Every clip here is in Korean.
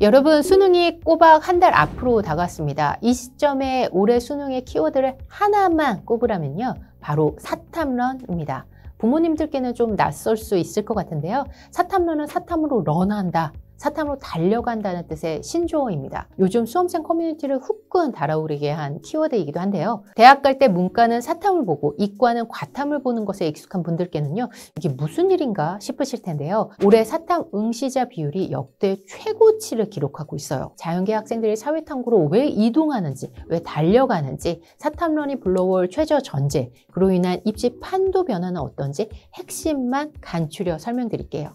여러분, 수능이 꼬박 한 달 앞으로 다가왔습니다. 이 시점에 올해 수능의 키워드를 하나만 꼽으라면요, 바로 사탐런입니다. 부모님들께는 좀 낯설 수 있을 것 같은데요. 사탐런은 사탐으로 런한다, 사탐으로 달려간다는 뜻의 신조어입니다. 요즘 수험생 커뮤니티를 후끈 달아오르게 한 키워드이기도 한데요. 대학 갈 때 문과는 사탐을 보고 이과는 과탐을 보는 것에 익숙한 분들께는요, 이게 무슨 일인가 싶으실 텐데요. 올해 사탐 응시자 비율이 역대 최고치를 기록하고 있어요. 자연계 학생들이 사회탐구로 왜 이동하는지, 왜 달려가는지, 사탐런이 불러올 최저 전제, 그로 인한 입시 판도 변화는 어떤지 핵심만 간추려 설명드릴게요.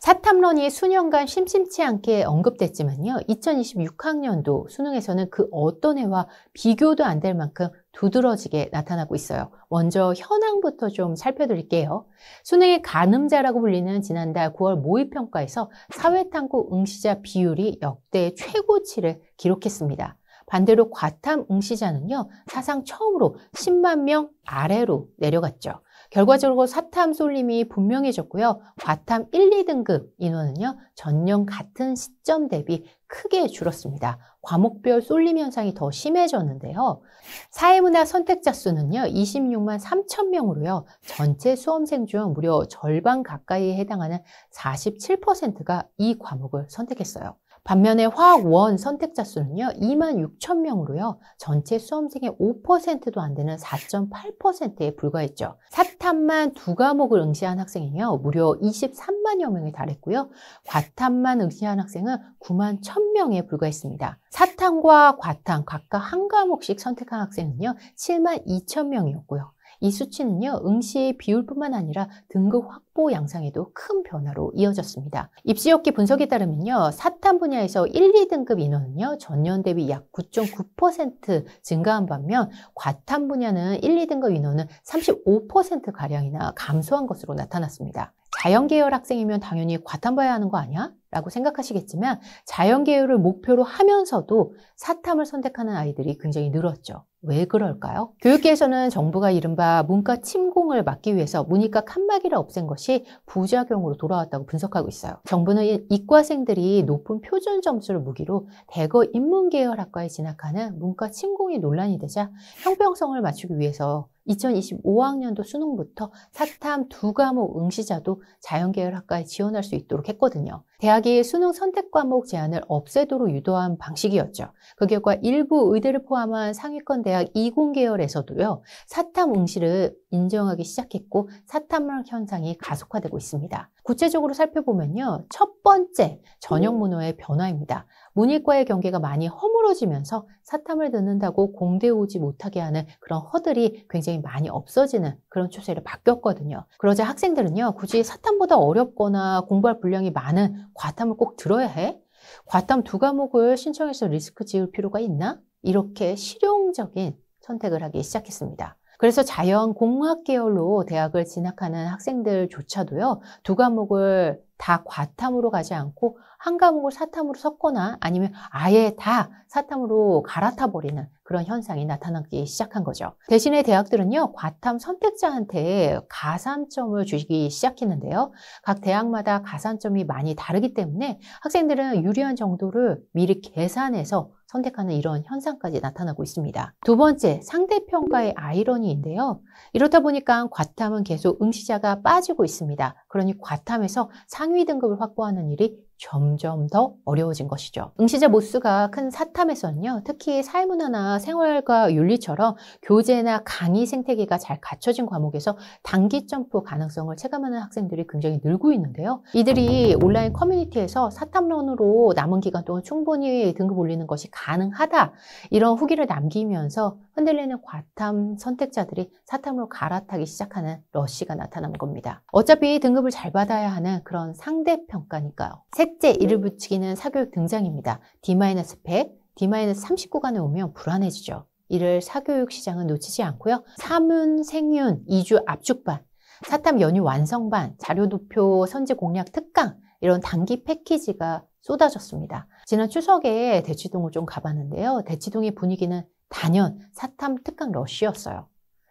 사탐런이 수년간 심심치 않게 언급됐지만요, 2026학년도 수능에서는 그 어떤 해와 비교도 안 될 만큼 두드러지게 나타나고 있어요. 먼저 현황부터 좀 살펴드릴게요. 수능의 가늠자라고 불리는 지난달 9월 모의평가에서 사회탐구 응시자 비율이 역대 최고치를 기록했습니다. 반대로 과탐 응시자는요, 사상 처음으로 10만 명 아래로 내려갔죠. 결과적으로 사탐 쏠림이 분명해졌고요. 과탐 1, 2등급 인원은요, 전년 같은 시점 대비 크게 줄었습니다. 과목별 쏠림 현상이 더 심해졌는데요. 사회문화 선택자 수는요, 26만 3천 명으로요, 전체 수험생 중 무려 절반 가까이에 해당하는 47%가 이 과목을 선택했어요. 반면에 화학원 선택자 수는요, 2만 6천 명으로요, 전체 수험생의 5%도 안 되는 4.8%에 불과했죠. 사탐만 두 과목을 응시한 학생은요, 무려 23만여 명에 달했고요. 과탐만 응시한 학생은 9만 1,000명에 불과했습니다. 사탐과 과탐 각각 한 과목씩 선택한 학생은요, 7만 2천 명이었고요. 이 수치는요, 응시 비율뿐만 아니라 등급 확보 양상에도 큰 변화로 이어졌습니다. 입시업계 분석에 따르면요, 사탐 분야에서 1, 2등급 인원은요, 전년 대비 약 9.9% 증가한 반면 과탐 분야는 1, 2등급 인원은 35%가량이나 감소한 것으로 나타났습니다. 자연계열 학생이면 당연히 과탐 봐야 하는 거 아니야? 라고 생각하시겠지만 자연계열을 목표로 하면서도 사탐을 선택하는 아이들이 굉장히 늘었죠. 왜 그럴까요? 교육계에서는 정부가 이른바 문과 침공을 막기 위해서 문이과 칸막이를 없앤 것이 부작용으로 돌아왔다고 분석하고 있어요. 정부는 이과생들이 높은 표준 점수를 무기로 대거 인문계열 학과에 진학하는 문과 침공이 논란이 되자 형평성을 맞추기 위해서 2025학년도 수능부터 사탐 두 과목 응시자도 자연계열 학과에 지원할 수 있도록 했거든요. 대학이 수능 선택 과목 제한을 없애도록 유도한 방식이었죠. 그 결과 일부 의대를 포함한 상위권 대학 이공계열에서도요, 사탐 응시를 인정하기 시작했고 사탐 현상이 가속화되고 있습니다. 구체적으로 살펴보면요, 첫 번째, 전형 문호의 변화입니다. 문이과의 경계가 많이 허물어지면서 사탐을 듣는다고 공대에 오지 못하게 하는 그런 허들이 굉장히 많이 없어지는 그런 추세로 바뀌었거든요. 그러자 학생들은요, 굳이 사탐보다 어렵거나 공부할 분량이 많은 과탐을 꼭 들어야 해? 과탐 두 과목을 신청해서 리스크 지을 필요가 있나? 이렇게 실용적인 선택을 하기 시작했습니다. 그래서 자연공학 계열로 대학을 진학하는 학생들조차도요, 두 과목을 다 과탐으로 가지 않고 한 과목을 사탐으로 섞거나 아니면 아예 다 사탐으로 갈아타 버리는 그런 현상이 나타나기 시작한 거죠. 대신에 대학들은요, 과탐 선택자한테 가산점을 주기 시작했는데요. 각 대학마다 가산점이 많이 다르기 때문에 학생들은 유리한 정도를 미리 계산해서 선택하는 이런 현상까지 나타나고 있습니다. 두 번째, 상대평가의 아이러니인데요. 이렇다 보니까 과탐은 계속 응시자가 빠지고 있습니다. 그러니 과탐에서 상위 등급을 확보하는 일이 점점 더 어려워진 것이죠. 응시자 모수가 큰 사탐에서는요, 특히 사회문화나 생활과 윤리처럼 교재나 강의 생태계가 잘 갖춰진 과목에서 단기 점프 가능성을 체감하는 학생들이 굉장히 늘고 있는데요. 이들이 온라인 커뮤니티에서 사탐런으로 남은 기간 동안 충분히 등급 올리는 것이 가능하다, 이런 후기를 남기면서 흔들리는 과탐 선택자들이 사탐으로 갈아타기 시작하는 러쉬가 나타난 겁니다. 어차피 등급을 잘 받아야 하는 그런 상대평가니까요. 셋째, 이를 붙이기는 사교육 등장입니다. D-100, D-30 구간에 오면 불안해지죠. 이를 사교육 시장은 놓치지 않고요. 사문, 생윤, 2주 압축반, 사탐 연휴 완성반, 자료도표 선지 공략 특강, 이런 단기 패키지가 쏟아졌습니다. 지난 추석에 대치동을 좀 가봤는데요. 대치동의 분위기는 단연 사탐 특강 러쉬였어요.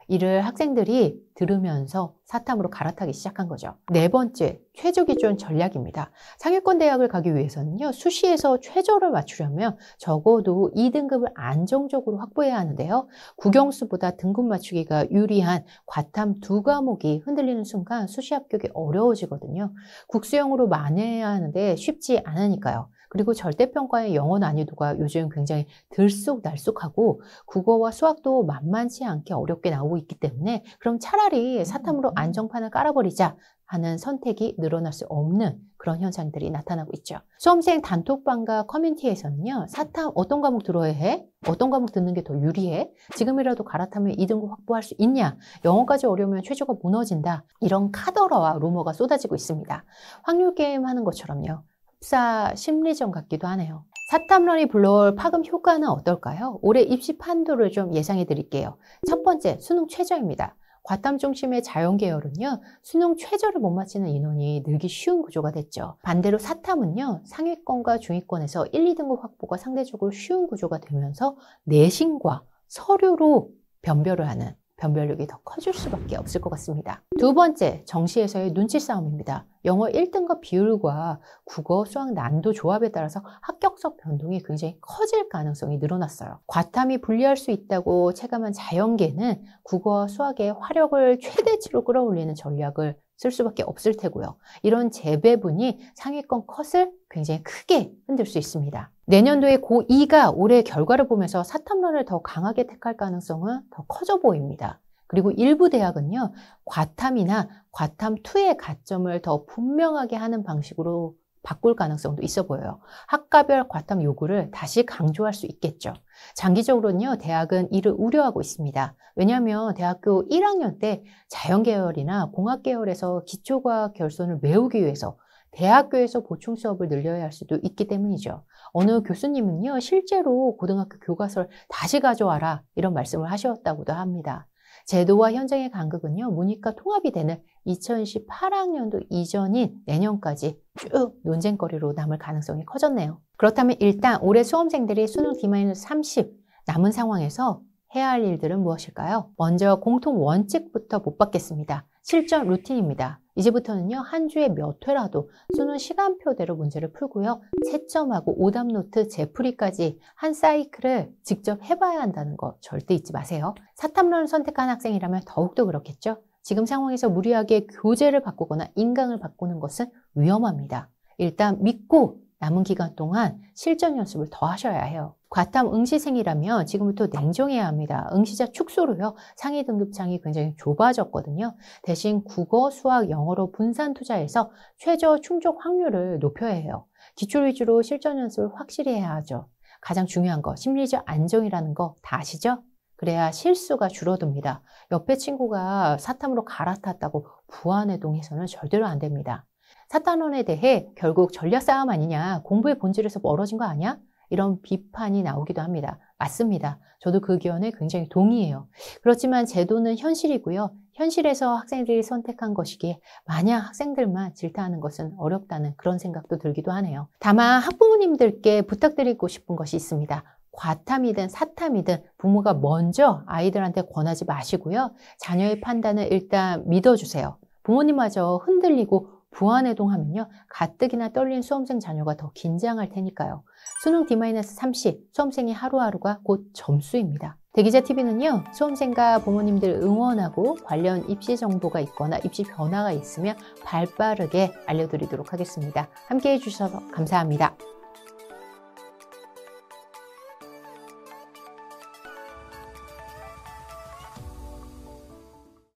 이를 학생들이 들으면서 사탐으로 갈아타기 시작한 거죠. 네 번째, 최저 기준 전략입니다. 상위권 대학을 가기 위해서는요, 수시에서 최저를 맞추려면 적어도 2등급을 안정적으로 확보해야 하는데요. 국영수보다 등급 맞추기가 유리한 과탐 2과목이 흔들리는 순간 수시 합격이 어려워지거든요. 국수형으로 만회해야 하는데 쉽지 않으니까요. 그리고 절대평가의 영어 난이도가 요즘 굉장히 들쑥날쑥하고 국어와 수학도 만만치 않게 어렵게 나오고 있기 때문에 그럼 차라리 사탐으로 안정판을 깔아버리자 하는 선택이 늘어날 수 없는 그런 현상들이 나타나고 있죠. 수험생 단톡방과 커뮤니티에서는요. 사탐 어떤 과목 들어야 해? 어떤 과목 듣는 게 더 유리해? 지금이라도 갈아타면 2등급 확보할 수 있냐? 영어까지 어려우면 최저가 무너진다. 이런 카더라와 루머가 쏟아지고 있습니다. 확률 게임 하는 것처럼요. 흡사 심리전 같기도 하네요. 사탐런이 불러올 파급 효과는 어떨까요? 올해 입시 판도를 좀 예상해 드릴게요. 첫 번째, 수능 최저입니다. 과탐 중심의 자연계열은요, 수능 최저를 못 맞히는 인원이 늘기 쉬운 구조가 됐죠. 반대로 사탐은요, 상위권과 중위권에서 1, 2등급 확보가 상대적으로 쉬운 구조가 되면서 내신과 서류로 변별을 하는 변별력이 더 커질 수밖에 없을 것 같습니다. 두 번째, 정시에서의 눈치 싸움입니다. 영어 1등급 비율과 국어, 수학 난도 조합에 따라서 합격석 변동이 굉장히 커질 가능성이 늘어났어요. 과탐이 불리할 수 있다고 체감한 자연계는 국어와 수학의 화력을 최대치로 끌어올리는 전략을 쓸 수밖에 없을 테고요. 이런 재배분이 상위권 컷을 굉장히 크게 흔들 수 있습니다. 내년도에 고2가 올해 결과를 보면서 사탐론을 더 강하게 택할 가능성은 더 커져 보입니다. 그리고 일부 대학은요, 과탐이나 과탐2의 가점을 더 분명하게 하는 방식으로 바꿀 가능성도 있어 보여요. 학과별 과탐 요구를 다시 강조할 수 있겠죠. 장기적으로는요, 대학은 이를 우려하고 있습니다. 왜냐하면 대학교 1학년 때 자연계열이나 공학계열에서 기초과학 결손을 외우기 위해서 대학교에서 보충 수업을 늘려야 할 수도 있기 때문이죠. 어느 교수님은요, 실제로 고등학교 교과서를 다시 가져와라 이런 말씀을 하셨다고도 합니다. 제도와 현장의 간극은요, 문이과 통합이 되는 2018학년도 이전인 내년까지 쭉 논쟁거리로 남을 가능성이 커졌네요. 그렇다면 일단 올해 수험생들이 수능 D-30 남은 상황에서 해야 할 일들은 무엇일까요? 먼저 공통 원칙부터 못 받겠습니다. 실전 루틴입니다. 이제부터는요, 한 주에 몇 회라도 수능 시간표대로 문제를 풀고요, 채점하고 오답 노트 재풀이까지 한 사이클을 직접 해봐야 한다는 거 절대 잊지 마세요. 사탐론을 선택한 학생이라면 더욱더 그렇겠죠? 지금 상황에서 무리하게 교재를 바꾸거나 인강을 바꾸는 것은 위험합니다. 일단 믿고 남은 기간 동안 실전 연습을 더 하셔야 해요. 과탐 응시생이라면 지금부터 냉정해야 합니다. 응시자 축소로요, 상위 등급창이 굉장히 좁아졌거든요. 대신 국어, 수학, 영어로 분산 투자해서 최저 충족 확률을 높여야 해요. 기출 위주로 실전 연습을 확실히 해야 하죠. 가장 중요한 거, 심리적 안정이라는 거 다 아시죠? 그래야 실수가 줄어듭니다. 옆에 친구가 사탐으로 갈아탔다고 부안해동해서는 절대로 안 됩니다. 사탐론에 대해 결국 전략 싸움 아니냐, 공부의 본질에서 멀어진 거 아니야? 이런 비판이 나오기도 합니다. 맞습니다. 저도 그 의견에 굉장히 동의해요. 그렇지만 제도는 현실이고요. 현실에서 학생들이 선택한 것이기에 만약 학생들만 질타하는 것은 어렵다는 그런 생각도 들기도 하네요. 다만 학부모님들께 부탁드리고 싶은 것이 있습니다. 과탐이든 사탐이든 부모가 먼저 아이들한테 권하지 마시고요. 자녀의 판단을 일단 믿어주세요. 부모님마저 흔들리고 부안해동하면요, 가뜩이나 떨린 수험생 자녀가 더 긴장할 테니까요. 수능 D-30 수험생의 하루하루가 곧 점수입니다. 대기자TV는요, 수험생과 부모님들 응원하고 관련 입시 정보가 있거나 입시 변화가 있으면 발빠르게 알려드리도록 하겠습니다. 함께해 주셔서 감사합니다.